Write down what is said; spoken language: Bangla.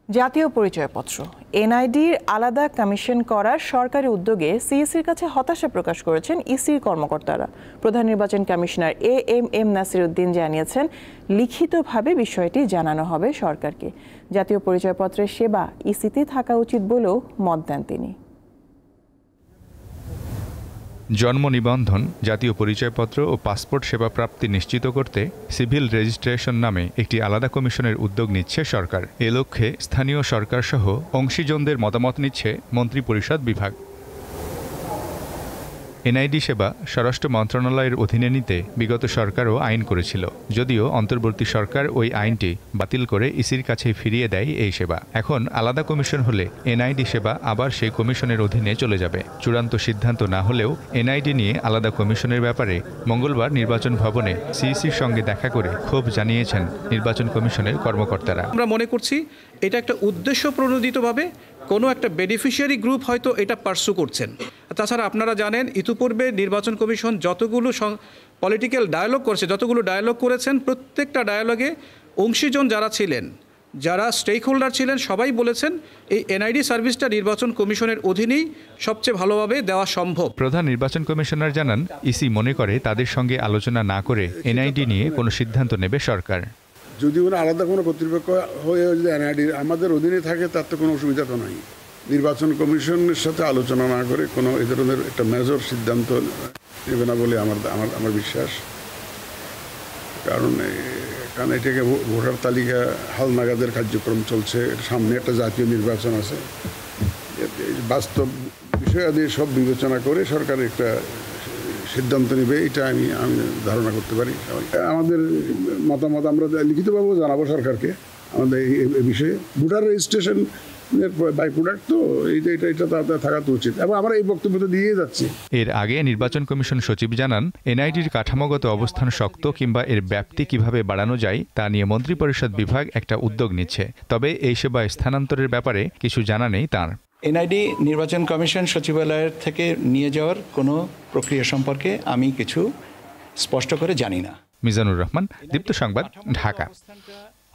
জাতীয় পরিচয়পত্র এনআইডির আলাদা কমিশন করার সরকারি উদ্যোগে সিইসির কাছে হতাশা প্রকাশ করেছেন ইসির কর্মকর্তারা। প্রধান নির্বাচন কমিশনার এএমএম নাসির উদ্দিন জানিয়েছেন, লিখিতভাবে বিষয়টি জানানো হবে সরকারকে। জাতীয় পরিচয়পত্রের সেবা ইসিতে থাকা উচিত বলেও মত দেন তিনি। জন্ম নিবন্ধন, জাতীয় পরিচয়পত্র ও পাসপোর্ট সেবা প্রাপ্তি নিশ্চিত করতে সিভিল রেজিস্ট্রেশন নামে একটি আলাদা কমিশনের উদ্যোগ নিচ্ছে সরকার। এ লক্ষ্যে স্থানীয় সরকারসহ অংশীজনদের মতামত নিচ্ছে মন্ত্রিপরিষদ বিভাগ। এনআইডি সেবা স্বরাষ্ট্র মন্ত্রণালয়ের অধীনে নিতে বিগত সরকারও আইন করেছিল, যদিও অন্তর্বর্তী সরকার ওই আইনটি বাতিল করে ইসির কাছে ফিরিয়ে দেয় এই সেবা। এখন আলাদা কমিশন হলে এনআইডি সেবা আবার সেই কমিশনের অধীনে চলে যাবে। চূড়ান্ত সিদ্ধান্ত না হলেও এনআইডি নিয়ে আলাদা কমিশনের ব্যাপারে মঙ্গলবার নির্বাচন ভবনে সিইসির সঙ্গে দেখা করে ক্ষোভ জানিয়েছেন নির্বাচন কমিশনের কর্মকর্তারা। আমরা মনে করছি এটা একটা উদ্দেশ্য প্রণোদিতভাবে কোনো একটা বেনিফিশিয়ারি গ্রুপ হয়তো এটা পার্সু করছেন। তাছাড়া আপনারা জানেন, ইতিপূর্বে নির্বাচন কমিশন যতগুলো পলিটিক্যাল ডায়ালগ করেছে, যতগুলো ডায়ালগ করেছেন, প্রত্যেকটা ডায়ালগে অংশীজন যারা ছিলেন, যারা স্টেক হোল্ডার ছিলেন, সবাই বলেছেন এই এনআইডি সার্ভিসটা নির্বাচন কমিশনের অধীনেই সবচেয়ে ভালোভাবে দেওয়া সম্ভব। প্রধান নির্বাচন কমিশনার জানান, ইসি মনে করে তাদের সঙ্গে আলোচনা না করে এনআইডি নিয়ে কোনো সিদ্ধান্ত নেবে সরকার। যদি ওরা আলাদা কোনো কর্তৃপক্ষ হয়ে যদি এনআইডি আমাদের অধীনে থাকে, তার তো কোনো অসুবিধা তো নাই। নির্বাচন কমিশনের সাথে আলোচনা না করে কোনো এই ধরনের একটা মেজর সিদ্ধান্ত নেবে না বলে আমার বিশ্বাস। কারণ এটাকে ভোটার তালিকা হালনাগাদের কার্যক্রম চলছে, সামনে একটা জাতীয় নির্বাচন আছে। বাস্তব বিষয়াদি সব বিবেচনা করে সরকার একটা সিদ্ধান্ত নেবে, এটা আমি ধারণা করতে পারি। আমাদের মতামত আমরা লিখিতভাবেও জানাবো সরকারকে আমাদের এই বিষয়ে। ভোটার রেজিস্ট্রেশন বাই প্রোডাক্ট, তো এটা থাকা তো উচিত, এবং আমরা এই বক্তব্য তো দিয়ে যাচ্ছি। এর আগে নির্বাচন কমিশন সচিব জানান, এনআইডির কাঠামোগত অবস্থান শক্ত কিংবা এর ব্যাপ্তি কিভাবে বাড়ানো যায় তা নিয়ে মন্ত্রিপরিষদ বিভাগ একটা উদ্যোগ নিচ্ছে। তবে এই সেবা স্থানান্তরের ব্যাপারে কিছু জানা নেই তাঁর। এনআইডি নির্বাচন কমিশন সচিবালয়ের থেকে নিয়ে যাওয়ার কোনো প্রক্রিয়া সম্পর্কে আমি কিছু স্পষ্ট করে জানি না। মিজানুর রহমান, দীপ্ত সংবাদ, ঢাকা।